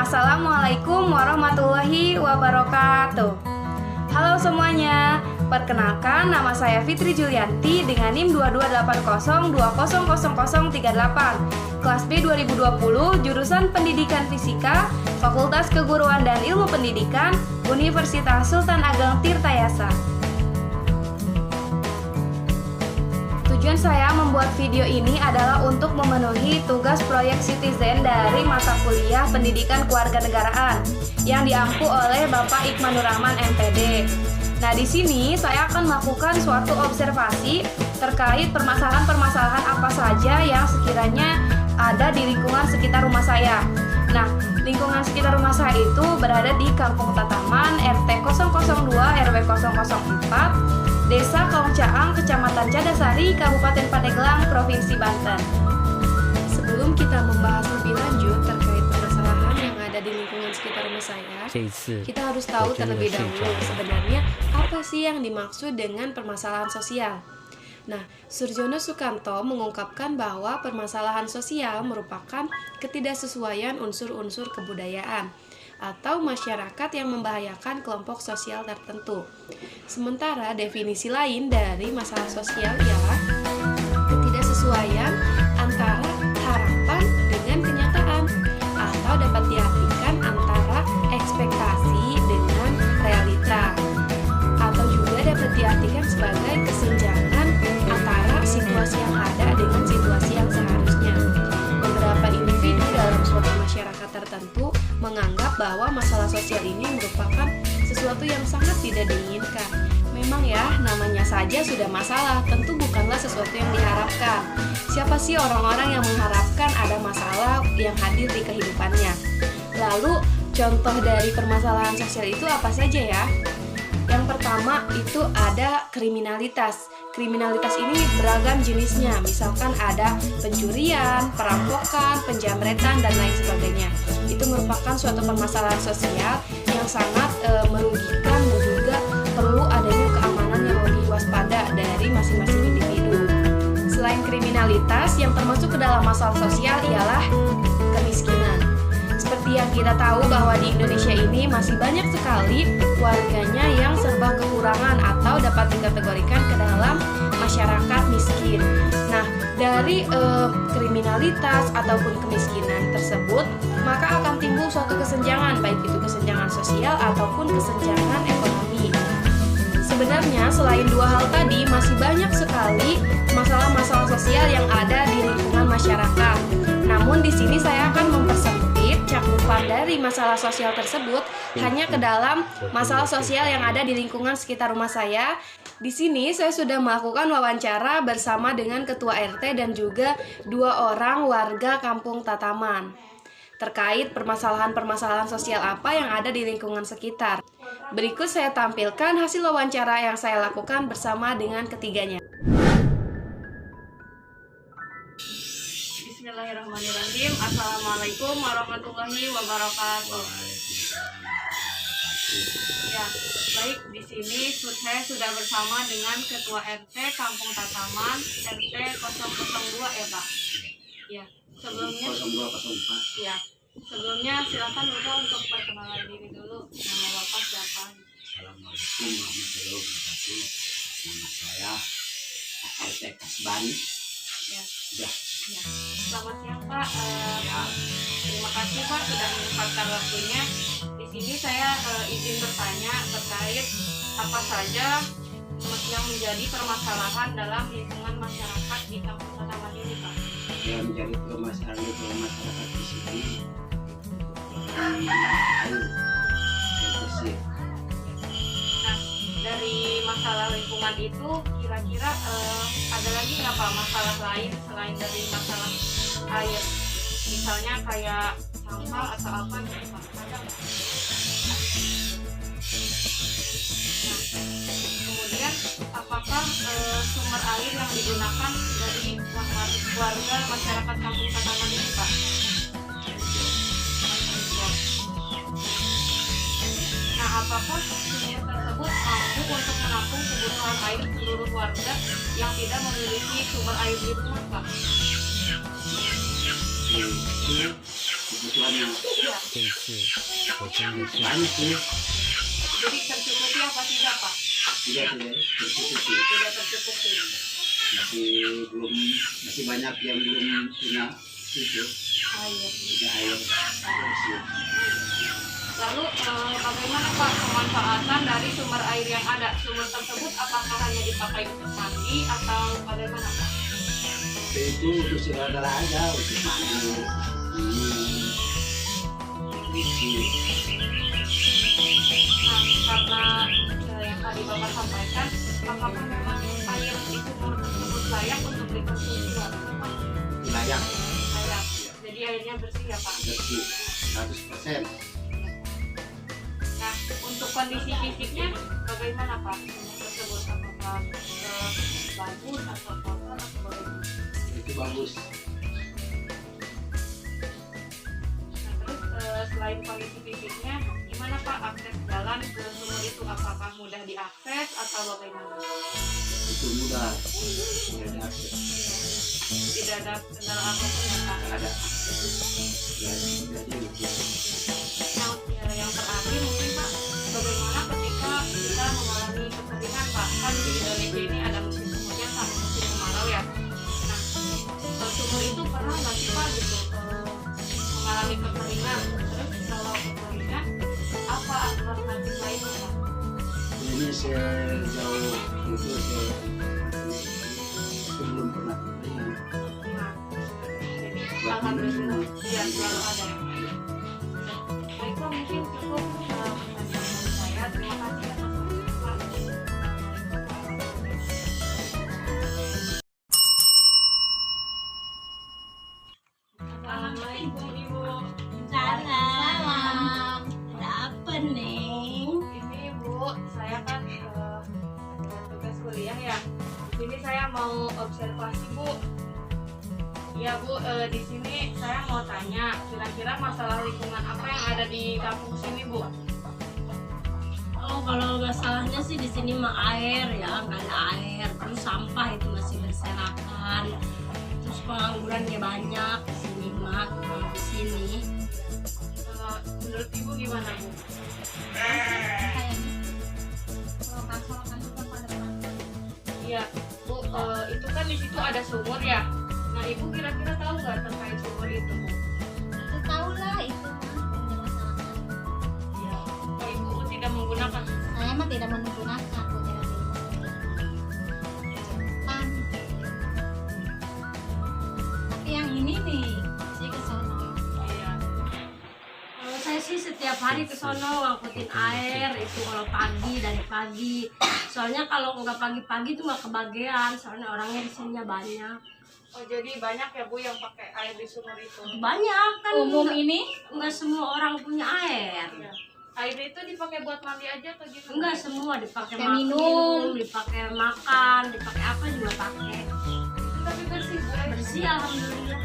Assalamualaikum warahmatullahi wabarakatuh. Halo semuanya, perkenalkan nama saya Fitri Julianti dengan NIM 2280200038, kelas B 2020, jurusan Pendidikan Fisika, Fakultas Keguruan dan Ilmu Pendidikan, Universitas Sultan Ageng Tirtayasa. Tujuan saya membuat video ini adalah untuk memenuhi tugas proyek citizen dari mata kuliah Pendidikan Kewarganegaraan yang diampu oleh Bapak Ikmanur Rahman MPD. Nah, di sini saya akan melakukan suatu observasi terkait permasalahan-permasalahan apa saja yang sekiranya ada di lingkungan sekitar rumah saya. Nah, lingkungan sekitar rumah saya itu berada di Kampung Tataman, RT 002, RW 004, Desa Kaungcaang, Kecamatan Cadasari, Kabupaten Pandeglang, Provinsi Banten. Sebelum kita membahas lebih lanjut terkait permasalahan yang ada di lingkungan sekitar rumah saya, kita harus tahu terlebih dahulu sebenarnya apa sih yang dimaksud dengan permasalahan sosial. Nah, Surjono Sukanto mengungkapkan bahwa permasalahan sosial merupakan ketidaksesuaian unsur-unsur kebudayaan atau masyarakat yang membahayakan kelompok sosial tertentu. Sementara definisi lain dari masalah sosial ialah ketidaksesuaian antara harapan dengan kenyataan, atau dapat diartikan antara ekspektasi dengan realita, atau juga dapat diartikan sebagai kesenjangan antara situasi yang ada dengan situasi yang seharusnya. Beberapa individu dalam suatu masyarakat tertentu menganggap bahwa masalah sosial ini merupakan sesuatu yang sangat tidak diinginkan. Memang ya, namanya saja sudah masalah, tentu bukanlah sesuatu yang diharapkan. Siapa sih orang-orang yang mengharapkan ada masalah yang hadir di kehidupannya? Lalu, contoh dari permasalahan sosial itu apa saja ya? Yang pertama itu ada kriminalitas. Kriminalitas ini beragam jenisnya, misalkan ada pencurian, perampokan, penjamretan, dan lain sebagainya. Itu merupakan suatu permasalahan sosial yang sangat merugikan dan juga perlu adanya keamanan yang lebih waspada dari masing-masing individu. Selain kriminalitas, yang termasuk ke dalam masalah sosial ialah kemiskinan. Seperti yang kita tahu bahwa di Indonesia ini masih banyak sekali warganya yang serba kekurangan atau dapat dikategorikan ke dalam masyarakat miskin. Nah, dari kriminalitas ataupun kemiskinan tersebut, maka akan timbul suatu kesenjangan, baik itu kesenjangan sosial ataupun kesenjangan ekonomi. Sebenarnya selain dua hal tadi, masih banyak sekali masalah-masalah sosial yang ada di lingkungan masyarakat. Namun di sini saya akan mempersempit cakupan dari masalah sosial tersebut hanya ke dalam masalah sosial yang ada di lingkungan sekitar rumah saya. Di sini saya sudah melakukan wawancara bersama dengan Ketua RT dan juga 2 orang warga Kampung Tataman terkait permasalahan-permasalahan sosial apa yang ada di lingkungan sekitar. Berikut saya tampilkan hasil wawancara yang saya lakukan bersama dengan ketiganya. Bismillahirrahmanirrahim. Assalamualaikum warahmatullahi wabarakatuh. Ya, baik, di sini saya sudah bersama dengan Ketua RT Kampung Tataman, RT 002 ya Pak. Ya, sebelumnya 0204. Ya, sebelumnya silakan Bapak untuk perkenalan diri dulu. Nama Bapak siapa? Assalamualaikum warahmatullahi wabarakatuh. Nama saya RT Kasban. Ya. Ya. Ya. Selamat siang Pak. Terima kasih Pak sudah menyempatkan waktunya. Di sini saya izin bertanya terkait apa saja yang menjadi permasalahan dalam lingkungan masyarakat di Kampung Tataman ini Pak. Yang menjadi permasalahan lingkungan masyarakat di sini air bersih. Nah, dari masalah lingkungan itu kira-kira ada lagi nggak Pak masalah lain selain dari masalah air? Misalnya kayak sampah atau apa gitu Pak? Ada nggak? Nah, kemudian apakah sumber air yang digunakan dari warga masyarakat Kampung Tataman ini Pak? Nah, apakah sumur tersebut mampu untuk menampung kebutuhan air seluruh warga yang tidak memiliki sumber air di rumah Pak? Itu kebutuhannya Ya. banyak sih. Jadi tercukupi apa tidak Pak? Tidak tercukupi. Tidak tercukupi. Masih banyak yang belum punya itu punya air bersih. Lalu bagaimana Pak pemanfaatan dari sumber air yang ada? Sumber tersebut apakah hanya dipakai untuk mandi atau bagaimana Pak? Itu untuk saudara aja untuk mandi, minum, cuci. Nah, karena yang tadi Bapak sampaikan, apakah memang air di sumur tersebut layak untuk dikonsumsi warga Pak? Layak, Layak. Jadi airnya bersih ya Pak? bersih 100%. Nah, untuk kondisi fisiknya bagaimana Pak? Sumur tersebut apakah bagus atau kotor atau bagaimana? Itu bagus. Nah, terus selain kondisi fisiknya, gimana Pak akses jalan ke sumur itu? Apakah mudah diakses atau bagaimana? Itu mudah, tidak ada akses. Tidak ada kendala apapun ya Pak? Tidak ada. Ya, sudah jadi. Nah, yang terakhir mungkin Pak, bagaimana ketika kita mengalami kekeringan Pak? Kan di Indonesia ini ada musim penghujan sama musim kemarau ya. Nah, sumur itu pernah nggak sih Pak gitu mengalami kekeringan? Terus kalau kekeringan, apa alternatif lainnya Pak? Ini sejauh itu belum pernah kekeringan. Nah, jadi alhamdulillah ya selalu ada ya. Baiklah mungkin cukup pertanyaan dari saya. Terima kasih atas waktunya Pak. Assalamualaikum Ibu. Salam. Ada apa, Neng? Ini Bu, saya kan ada tugas kuliah ya. Di sini saya mau observasi Bu. Ya Bu, di sini saya mau tanya, kira-kira masalah lingkungan apa yang ada di kampung sini Bu? Oh, kalau masalahnya sih di sini mah air ya, nggak ada air. Terus sampah itu masih berserakan. Terus penganggurannya banyak di sini mah, kalau di sini. Menurut Ibu gimana Bu? Iya Bu, itu kan di situ ada sumur ya. Nah Ibu kira-kira tahu nggak terkait sumur itu Bu? Itu tahu lah itu masalah. Iya. Oh, Ibu tidak menggunakan. Saya mah tidak menggunakan Bu, tidak menggunakan. Tapi yang ini nih sih ke sono. Iya. Kalau saya sih setiap hari ke sono ngangkutin air itu kalau pagi dari pagi. Soalnya kalau nggak pagi-pagi tuh nggak kebagian. Soalnya orangnya di sini banyak. Oh jadi banyak ya Bu yang pakai air di sumur itu? Banyak kan. Umum nggak- ini nggak semua orang punya air. Iya. Air itu dipakai buat mandi aja atau gimana? Enggak semua dipakai Kayak minum. dipakai makan, dipakai apa juga pakai. Itu tapi bersih Bu. Bersih alhamdulillah.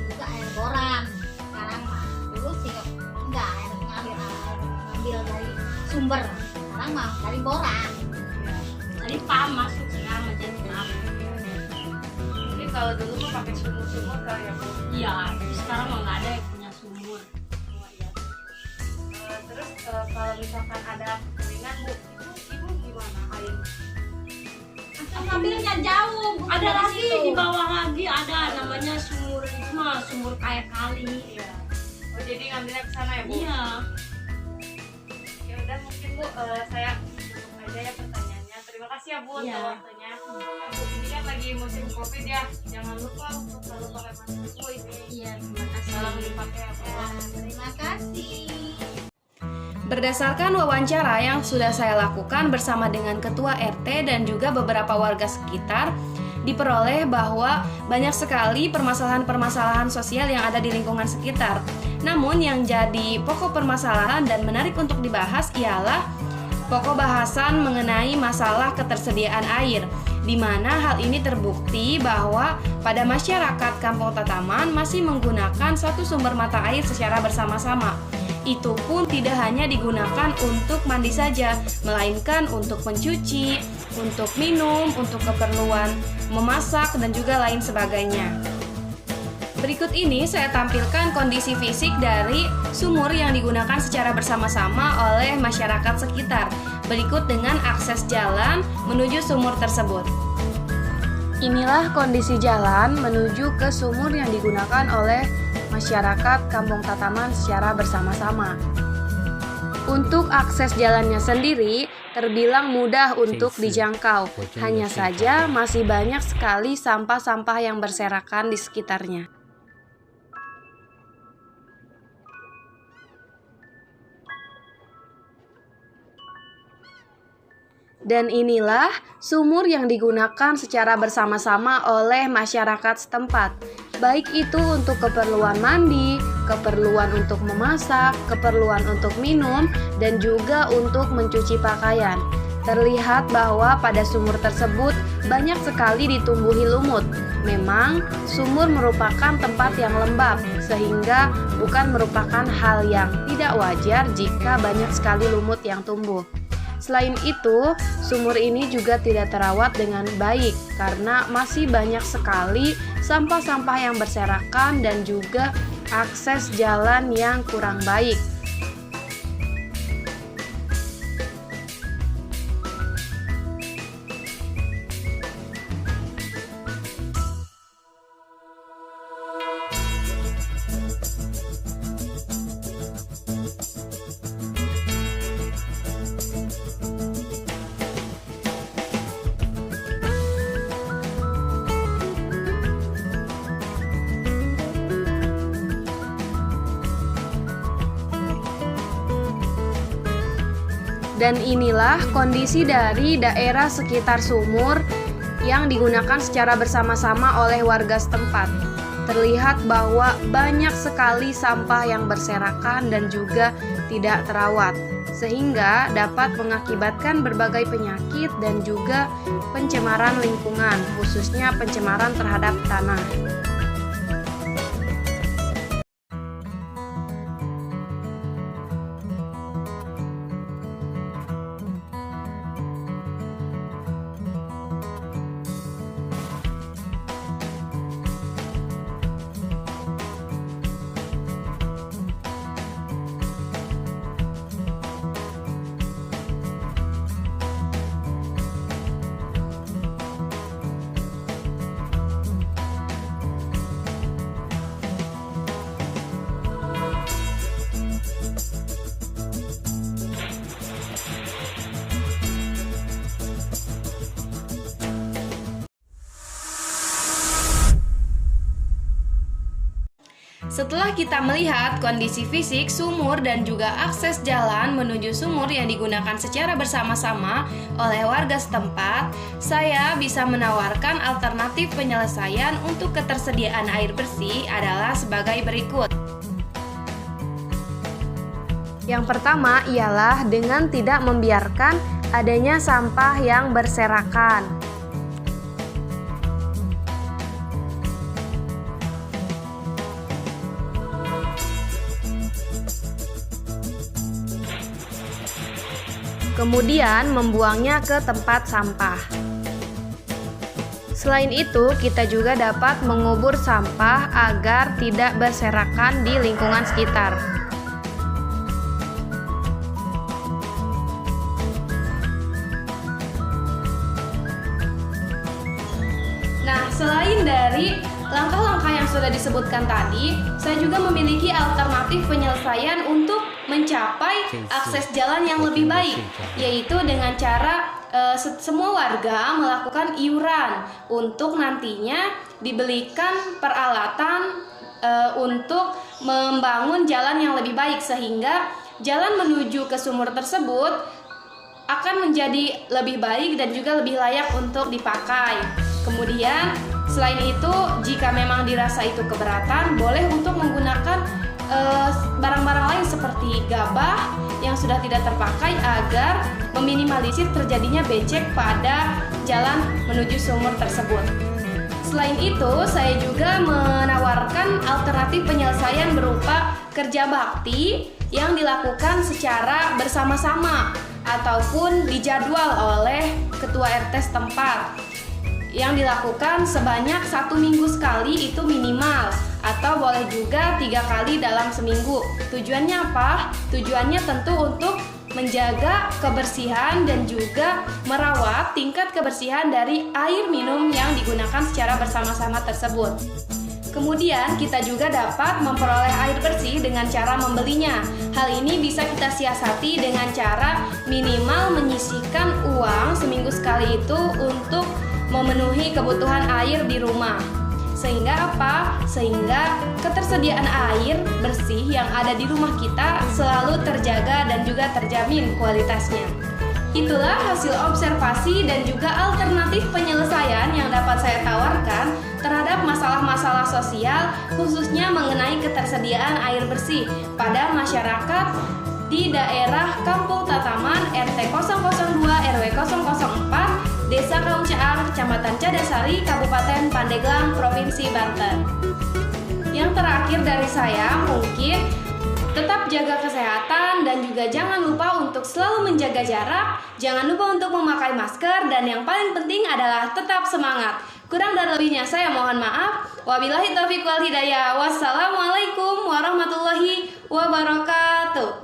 juga air boran. Sekarang mah dulu sih enggak air ngambil dari sumber. Sekarang mah dari boran. Tadi pam masuk sekarang jadi pam. Jadi kalau dulu mah pakai sumur-sumur kali ya Bu. Iya, tapi sekarang mah nggak ada yang punya sumur. Oh, iya. Terus kalau misalkan ada kekeringan Bu, Ibu gimana air? Ngambilnya jauh, bukan Ada dari lagi situ. di bawah lagi ada namanya sumur itu mah sumur kayak kali. Iya. Oh jadi ngambilnya ke sana ya Bu? Iya. Ya udah mungkin Bu, saya tutup aja ya pertanyaannya. Terima kasih ya Bu untuk Iya. waktunya. Bu, ini kan lagi musim COVID ya. Jangan lupa untuk selalu pakai masker Bu ini. Iya, terima kasih. Salam dipakai ya Bu. Ya, terima kasih. Berdasarkan wawancara yang sudah saya lakukan bersama dengan Ketua RT dan juga beberapa warga sekitar, diperoleh bahwa banyak sekali permasalahan-permasalahan sosial yang ada di lingkungan sekitar. Namun yang jadi pokok permasalahan dan menarik untuk dibahas ialah pokok bahasan mengenai masalah ketersediaan air, di mana hal ini terbukti bahwa pada masyarakat Kampung Tataman masih menggunakan satu sumber mata air secara bersama-sama. Itu pun tidak hanya digunakan untuk mandi saja, melainkan untuk mencuci, untuk minum, untuk keperluan memasak, dan juga lain sebagainya. Berikut ini saya tampilkan kondisi fisik dari sumur yang digunakan secara bersama-sama oleh masyarakat sekitar. Berikut dengan akses jalan menuju sumur tersebut. Inilah kondisi jalan menuju ke sumur yang digunakan oleh masyarakat Kampung Tataman secara bersama-sama. Untuk akses jalannya sendiri terbilang mudah untuk dijangkau. Hanya saja masih banyak sekali sampah-sampah yang berserakan di sekitarnya. Dan inilah sumur yang digunakan secara bersama-sama oleh masyarakat setempat. Baik itu untuk keperluan mandi, keperluan untuk memasak, keperluan untuk minum, dan juga untuk mencuci pakaian. Terlihat bahwa pada sumur tersebut banyak sekali ditumbuhi lumut. Memang sumur merupakan tempat yang lembab, sehingga bukan merupakan hal yang tidak wajar jika banyak sekali lumut yang tumbuh. Selain itu, sumur ini juga tidak terawat dengan baik karena masih banyak sekali sampah-sampah yang berserakan dan juga akses jalan yang kurang baik. Dan inilah kondisi dari daerah sekitar sumur yang digunakan secara bersama-sama oleh warga setempat. Terlihat bahwa banyak sekali sampah yang berserakan dan juga tidak terawat, sehingga dapat mengakibatkan berbagai penyakit dan juga pencemaran lingkungan, khususnya pencemaran terhadap tanah. Setelah kita melihat kondisi fisik sumur dan juga akses jalan menuju sumur yang digunakan secara bersama-sama oleh warga setempat, saya bisa menawarkan alternatif penyelesaian untuk ketersediaan air bersih adalah sebagai berikut. Yang pertama ialah dengan tidak membiarkan adanya sampah yang berserakan. Kemudian membuangnya ke tempat sampah. Selain itu, kita juga dapat mengubur sampah agar tidak berserakan di lingkungan sekitar. Nah, selain dari langkah-langkah yang sudah disebutkan tadi, saya juga memiliki alternatif penyelesaian untuk mencapai akses jalan yang lebih baik, yaitu dengan cara semua warga melakukan iuran untuk nantinya dibelikan peralatan untuk membangun jalan yang lebih baik, sehingga jalan menuju ke sumur tersebut akan menjadi lebih baik dan juga lebih layak untuk dipakai. Kemudian selain itu, jika memang dirasa itu keberatan, boleh untuk menggunakan barang-barang lain seperti gabah yang sudah tidak terpakai agar meminimalisir terjadinya becek pada jalan menuju sumur tersebut. Selain itu, saya juga menawarkan alternatif penyelesaian berupa kerja bakti yang dilakukan secara bersama-sama ataupun dijadwal oleh ketua RT setempat, yang dilakukan sebanyak 1 minggu sekali itu minimal, atau boleh juga 3 kali dalam seminggu. Tujuannya apa? Tujuannya tentu untuk menjaga kebersihan dan juga merawat tingkat kebersihan dari air minum yang digunakan secara bersama-sama tersebut. Kemudian kita juga dapat memperoleh air bersih dengan cara membelinya. Hal ini bisa kita siasati dengan cara minimal menyisihkan uang seminggu sekali itu untuk memenuhi kebutuhan air di rumah. Sehingga apa? Sehingga ketersediaan air bersih yang ada di rumah kita selalu terjaga dan juga terjamin kualitasnya. Itulah hasil observasi dan juga alternatif penyelesaian yang dapat saya tawarkan terhadap masalah-masalah sosial, khususnya mengenai ketersediaan air bersih pada masyarakat di daerah Kampung Tataman RT 002 RW 004 Desa Kaung Caang, Kecamatan Cadasari, Kabupaten Pandeglang, Provinsi Banten. Yang terakhir dari saya, mungkin tetap jaga kesehatan dan juga jangan lupa untuk selalu menjaga jarak, jangan lupa untuk memakai masker, dan yang paling penting adalah tetap semangat. Kurang dan lebihnya saya mohon maaf. Wabillahi taufiq wal hidayah. Wassalamualaikum warahmatullahi wabarakatuh.